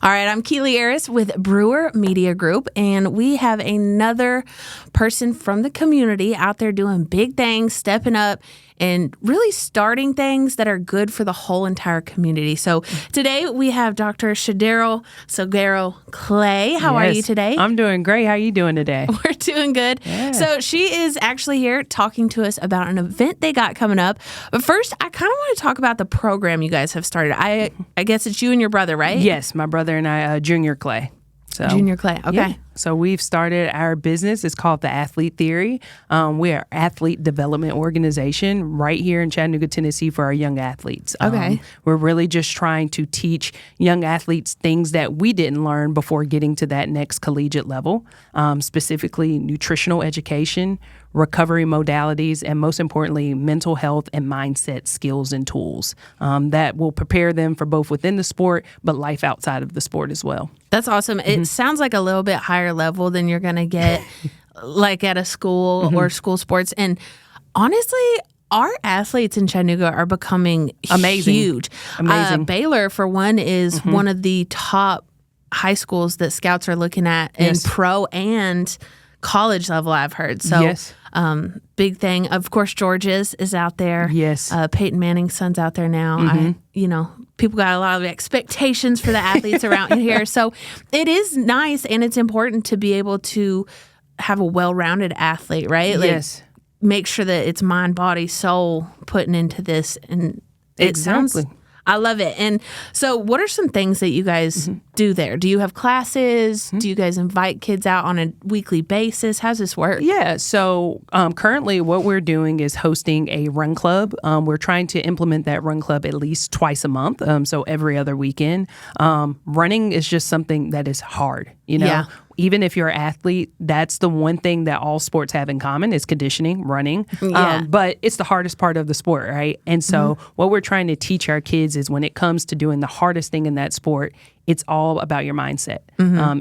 All right, I'm Keelay Aris with Brewer Media Group, and we have another person from the community out there doing big things, stepping up, and really starting things that are good for the whole entire community. So today we have Dr. Chadarryl Silguero-Clay. How are you today? I'm doing great. How are you doing today? We're doing good. Yeah. So she is actually here talking to us about an event they got coming up. But first, I kind of want to talk about the program you guys have started. I guess it's you and your brother, right? Yes, my brother and I, Junior Clay. Junior Clay. Okay. Yeah. So we've started our business. It's called The Athlete Theory. We are an athlete development organization right here in Chattanooga, Tennessee for our young athletes. Okay. We're really just trying to teach young athletes things that we didn't learn before getting to that next collegiate level, specifically nutritional education, recovery modalities, and most importantly, mental health and mindset skills and tools that will prepare them for both within the sport, but life outside of the sport as well. That's awesome. It sounds like a little bit higher level than you're going to get like at a school or school sports. And honestly, our athletes in Chattanooga are becoming Amazing. Huge. Amazing. Baylor, for one, is one of the top high schools that scouts are looking at in pro and college level, I've heard. So Yes. Big thing. Of course, George's is out there. Yes. Peyton Manning's son's out there now. People got a lot of expectations for the athletes around here. So it is nice and it's important to be able to have a well-rounded athlete, right? Yes. Make sure that it's mind, body, soul putting into this. And it Exactly. I love it. And so what are some things that you guys do there? Do you have classes? Do you guys invite kids out on a weekly basis? How's this work? Yeah. So currently what we're doing is hosting a run club. We're trying to implement that run club at least twice a month. So every other weekend. Running is just something that is hard, Yeah. Even if you're an athlete, that's the one thing that all sports have in common is conditioning, running. Yeah. But it's the hardest part of the sport, right? And so what we're trying to teach our kids is when it comes to doing the hardest thing in that sport, it's all about your mindset.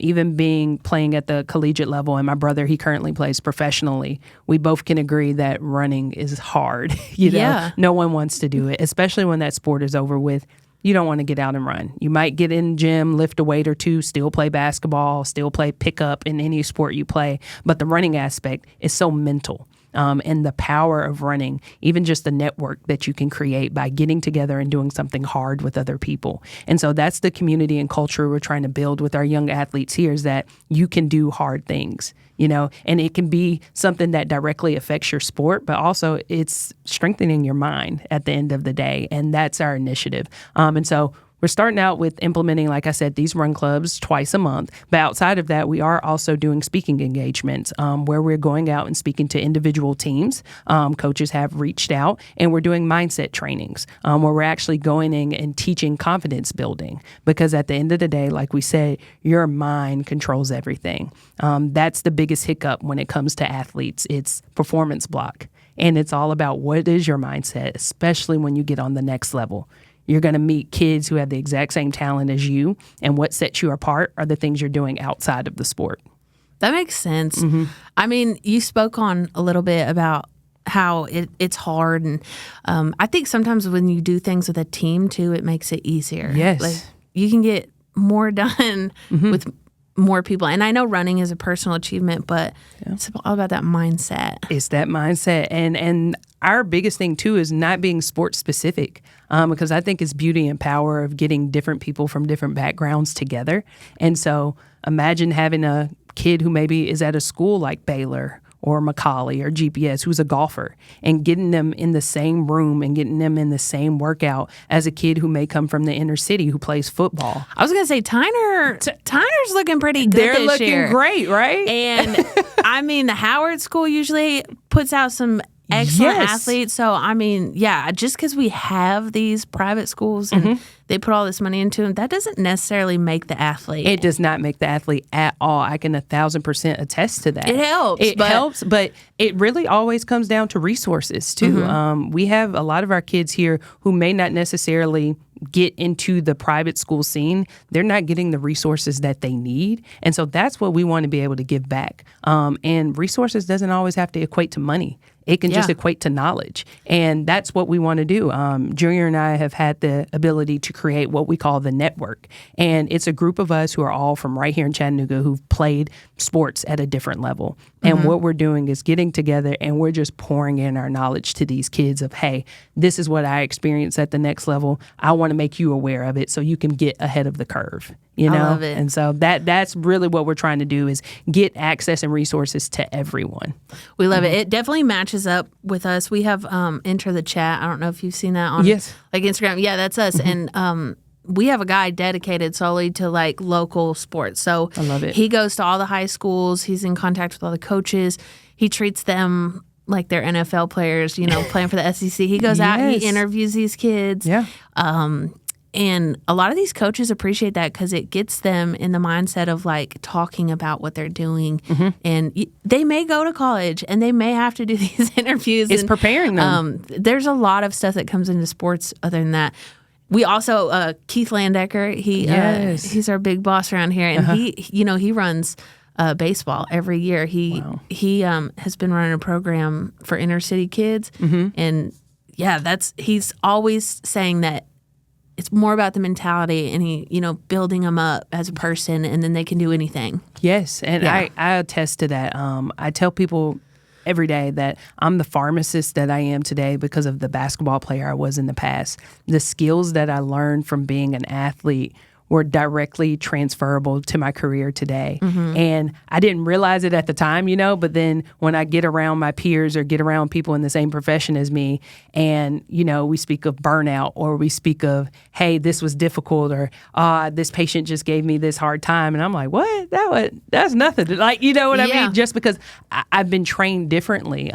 Even playing at the collegiate level, and my brother, he currently plays professionally. We both can agree that running is hard. Yeah. No one wants to do it, especially when that sport is over with. You don't want to get out and run. You might get in gym, lift a weight or two, still play basketball, still play pickup in any sport you play. But the running aspect is so mental. And the power of running, even just the network that you can create by getting together and doing something hard with other people. And so that's the community and culture we're trying to build with our young athletes here is that you can do hard things, and it can be something that directly affects your sport, but also it's strengthening your mind at the end of the day. And that's our initiative. And so we're starting out with implementing, like I said, these run clubs twice a month. But outside of that, we are also doing speaking engagements where we're going out and speaking to individual teams. Coaches have reached out, and we're doing mindset trainings where we're actually going in and teaching confidence building. Because at the end of the day, like we said, your mind controls everything. That's the biggest hiccup when it comes to athletes. It's performance block. And it's all about what is your mindset, especially when you get on the next level. You're going to meet kids who have the exact same talent as you, and what sets you apart are the things you're doing outside of the sport. That makes sense. I mean, you spoke on a little bit about how it's hard, and I think sometimes when you do things with a team too, it makes it easier. Yes. Like, you can get more done with more people. And I know running is a personal achievement, but it's all about that mindset. It's that mindset. And our biggest thing, too, is not being sports specific because I think it's beauty and power of getting different people from different backgrounds together. And so imagine having a kid who maybe is at a school like Baylor or Macaulay or GPS who's a golfer and getting them in the same room and getting them in the same workout as a kid who may come from the inner city who plays football. I was going to say Tyner's looking pretty good They're this year. looking great, right? And I mean, the Howard School usually puts out some excellent athletes. So, I mean, just because we have these private schools and they put all this money into them, that doesn't necessarily make the athlete. It does not make the athlete at all. I can 1,000% attest to that. It helps. It helps, but it really always comes down to resources, too. We have a lot of our kids here who may not necessarily get into the private school scene. They're not getting the resources that they need. And so that's what we want to be able to give back. And resources doesn't always have to equate to money. It can just equate to knowledge. And that's what we want to do. Junior and I have had the ability to create what we call the network. And it's a group of us who are all from right here in Chattanooga who've played sports at a different level. And what we're doing is getting together and we're just pouring in our knowledge to these kids of, hey, this is what I experienced at the next level. I want to make you aware of it so you can get ahead of the curve. You know? I love it. And so that's really what we're trying to do is get access and resources to everyone. We love it. It definitely matches up with us. We have Enter the Chat. I don't know if you've seen that on like Instagram. Yeah, that's us. And we have a guy dedicated solely to like local sports. So I love it. He goes to all the high schools. He's in contact with all the coaches. He treats them like they're NFL players, playing for the SEC. He goes out, he interviews these kids. Yeah. And a lot of these coaches appreciate that because it gets them in the mindset of like talking about what they're doing. And they may go to college and they may have to do these interviews. It's preparing them. There's a lot of stuff that comes into sports other than that. We also, Keith Landecker, he's our big boss around here. And he runs baseball every year. He has been running a program for inner city kids. And he's always saying that it's more about the mentality and building them up as a person, and then they can do anything. Yes, and I attest to that. I tell people every day that I'm the pharmacist that I am today because of the basketball player I was in the past. The skills that I learned from being an athlete were directly transferable to my career today. And I didn't realize it at the time, but then when I get around my peers or get around people in the same profession as me and, we speak of burnout or we speak of, hey, this was difficult or this patient just gave me this hard time. And I'm like, what? That's nothing. Like, you know what I mean? Just because I've been trained differently.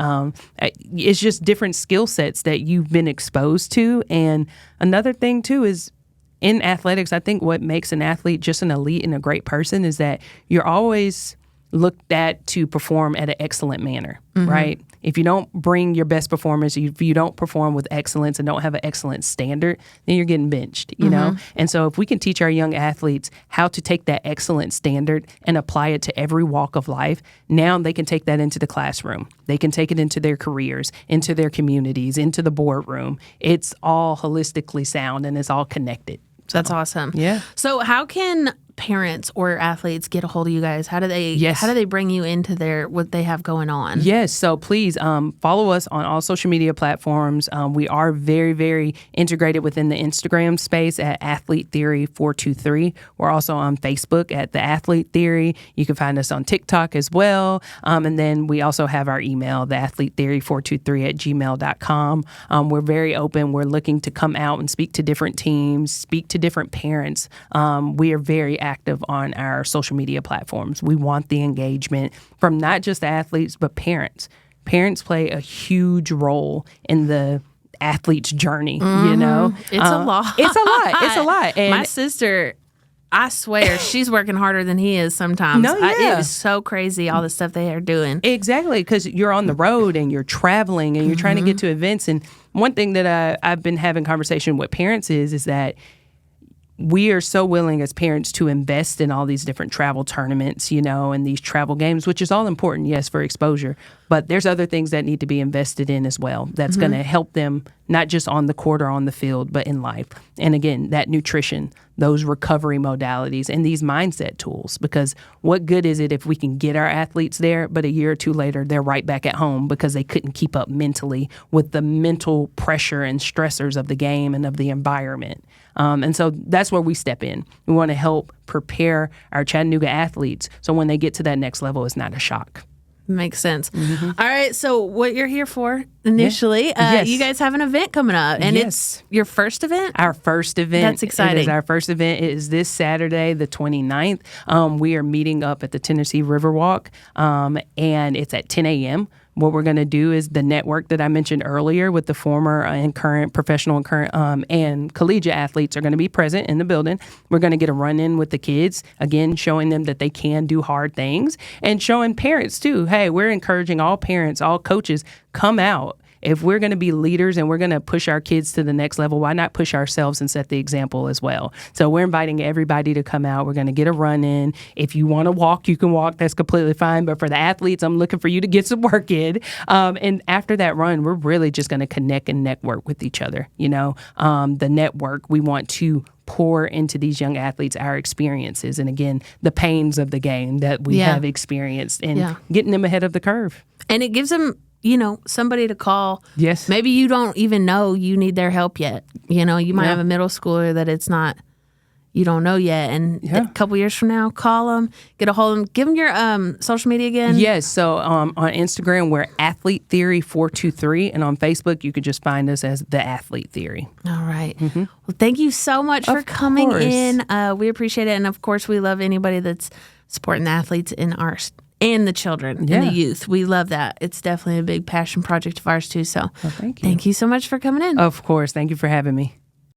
It's just different skill sets that you've been exposed to. And another thing too is, in athletics, I think what makes an athlete just an elite and a great person is that you're always looked at to perform at an excellent manner, right? If you don't bring your best performance, if you don't perform with excellence and don't have an excellent standard, then you're getting benched, you know? And so if we can teach our young athletes how to take that excellent standard and apply it to every walk of life, now they can take that into the classroom. They can take it into their careers, into their communities, into the boardroom. It's all holistically sound and it's all connected. So, that's awesome. Yeah. So how can parents or athletes get a hold of you guys? How do they bring you into what they have going on? Yes. So please follow us on all social media platforms. We are very, very integrated within the Instagram space at Athlete Theory 423. We're also on Facebook at The Athlete Theory. You can find us on TikTok as well. And then we also have our email, theathletetheory423@gmail.com. We're very open. We're looking to come out and speak to different teams, speak to different parents. We are very active on our social media platforms. We want the engagement from not just the athletes, but parents. Parents play a huge role in the athlete's journey, you know? It's a lot. It's a lot. And my sister, I swear, she's working harder than he is sometimes. It is so crazy, all the stuff they are doing. Exactly, because you're on the road and you're traveling and you're trying to get to events. And one thing that I've been having conversation with parents is that we are so willing as parents to invest in all these different travel tournaments, and these travel games, which is all important, yes, for exposure. But there's other things that need to be invested in as well. That's going to help them not just on the court or on the field, but in life. And again, that nutrition, those recovery modalities, and these mindset tools. Because what good is it if we can get our athletes there, but a year or two later, they're right back at home because they couldn't keep up mentally with the mental pressure and stressors of the game and of the environment. And so that's where we step in. We want to help prepare our Chattanooga athletes so when they get to that next level, it's not a shock. Makes sense. All right. So what you're here for initially, you guys have an event coming up, and it's your first event? Our first event. That's exciting. It is our first event. It is this Saturday, the 29th. We are meeting up at the Tennessee Riverwalk, and it's at 10 a.m. What we're going to do is the network that I mentioned earlier with the former and current professional and current and collegiate athletes are going to be present in the building. We're going to get a run-in with the kids, again, showing them that they can do hard things and showing parents too. Hey, we're encouraging all parents, all coaches, come out if we're going to be leaders and we're going to push our kids to the next level, why not push ourselves and set the example as well? So we're inviting everybody to come out. We're going to get a run in. If you want to walk, you can walk. That's completely fine. But for the athletes, I'm looking for you to get some work in. And after that run, we're really just going to connect and network with each other. The network, we want to pour into these young athletes our experiences and, again, the pains of the game that we have experienced and getting them ahead of the curve. And it gives them, somebody to call. Yes. Maybe you don't even know you need their help yet. You might have a middle schooler that it's not, you don't know yet. And a couple years from now, call them, get a hold of them. Give them your social media again. Yes. So on Instagram, we're Athlete Theory 423. And on Facebook, you could just find us as The Athlete Theory. All right. Well, thank you so much for coming in. We appreciate it. And, of course, we love anybody that's supporting the athletes in our and the children and the youth. We love that. It's definitely a big passion project of ours, too. So thank you. Thank you so much for coming in. Of course. Thank you for having me.